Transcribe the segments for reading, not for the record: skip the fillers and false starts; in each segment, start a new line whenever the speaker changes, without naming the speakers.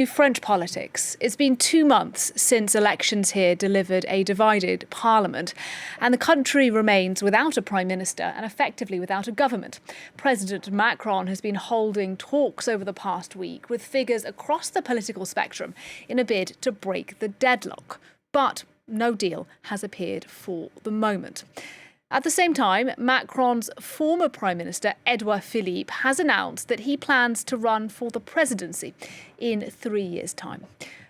French politics. It's been 2 months since elections here delivered a divided parliament, and the country remains without a prime minister and effectively without a government. President Macron has been holding talks over the past week with figures across the political spectrum in a bid to break the deadlock. But no deal has appeared for the moment. At the same time, Macron's former Prime Minister, Edouard Philippe, has announced that he plans to run for the presidency in 3 years' time.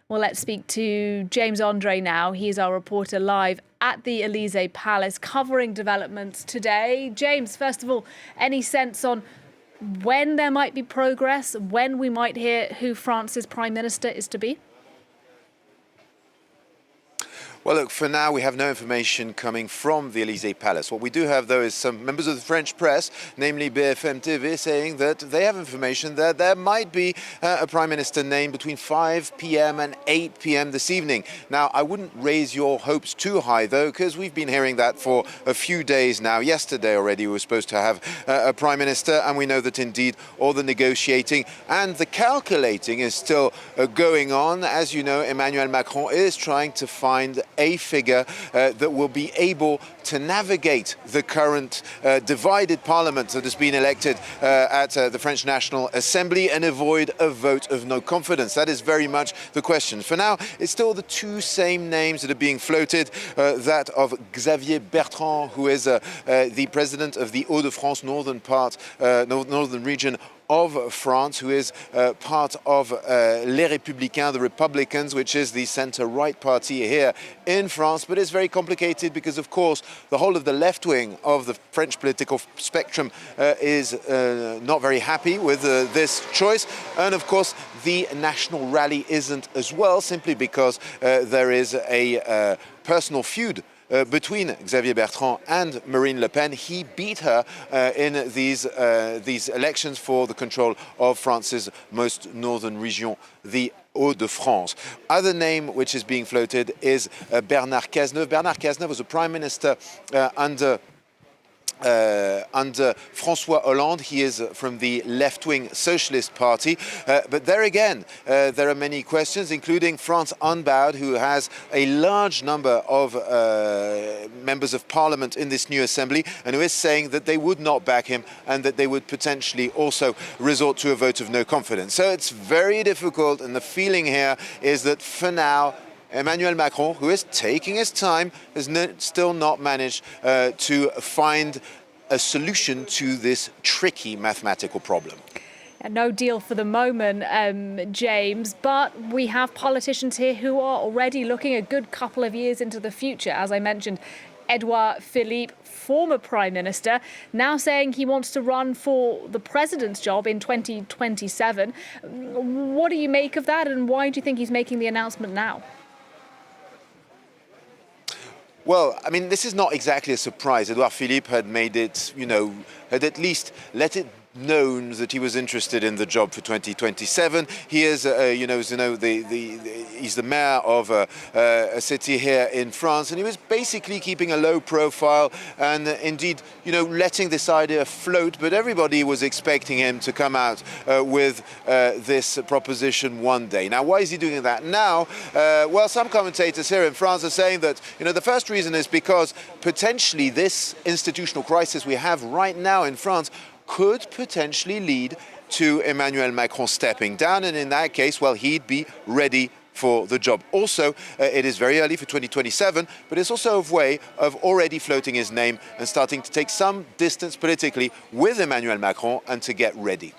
Well, let's speak to James Andre now. He's our reporter live at the Élysée Palace, covering developments today. James, first of all, any sense on when there might be progress, when we might hear who France's Prime Minister is to be?
Well, look, for now, we have no information coming from the Élysée Palace. What we do have, though, is some members of the French press, namely BFM TV, saying that they have information that there might be a Prime Minister named between 5 p.m. and 8 p.m. this evening. Now, I wouldn't raise your hopes too high, though, because we've been hearing that for a few days now. Yesterday already, we were supposed to have a Prime Minister, and we know that, indeed, all the negotiating and the calculating is still going on. As you know, Emmanuel Macron is trying to find a figure that will be able to navigate the current divided parliament that has been elected at the French National Assembly and avoid a vote of no confidence. That is very much the question. For now, it's still the two same names that are being floated, that of Xavier Bertrand, who is the president of the Hauts-de-France northern region of France, who is part of Les Républicains, the Republicans, which is the centre-right party here in France. But it's very complicated because, of course, the whole of the left wing of the French political spectrum is not very happy with this choice. And, of course, the National Rally isn't as well, simply because there is a personal feud between Xavier Bertrand and Marine Le Pen. He beat her in these elections for the control of France's most northern region, the Hauts-de-France. Other name which is being floated is Bernard Cazeneuve. Bernard Cazeneuve was a prime minister under François Hollande. He is from the left-wing Socialist Party. But there again, there are many questions, including France Unbowed, who has a large number of members of parliament in this new assembly, and who is saying that they would not back him and that they would potentially also resort to a vote of no confidence. So it's very difficult, and the feeling here is that for now, Emmanuel Macron, who is taking his time, has still not managed to find a solution to this tricky mathematical problem.
No deal for the moment, James, but we have politicians here who are already looking a good couple of years into the future. As I mentioned, Edouard Philippe, former Prime Minister, now saying he wants to run for the president's job in 2027. What do you make of that, and why do you think he's making the announcement now?
Well, I mean, this is not exactly a surprise. Edouard Philippe had made it, had at least let it known that he was interested in the job for 2027. He is, he's the mayor of a city here in France, and he was basically keeping a low profile and indeed, letting this idea float. But everybody was expecting him to come out with this proposition one day. Now, why is he doing that now? Well, some commentators here in France are saying that, the first reason is because potentially this institutional crisis we have right now in France could potentially lead to Emmanuel Macron stepping down, and in that case, well, he'd be ready for the job. Also, it is very early for 2027, but it's also a way of already floating his name and starting to take some distance politically with Emmanuel Macron and to get ready.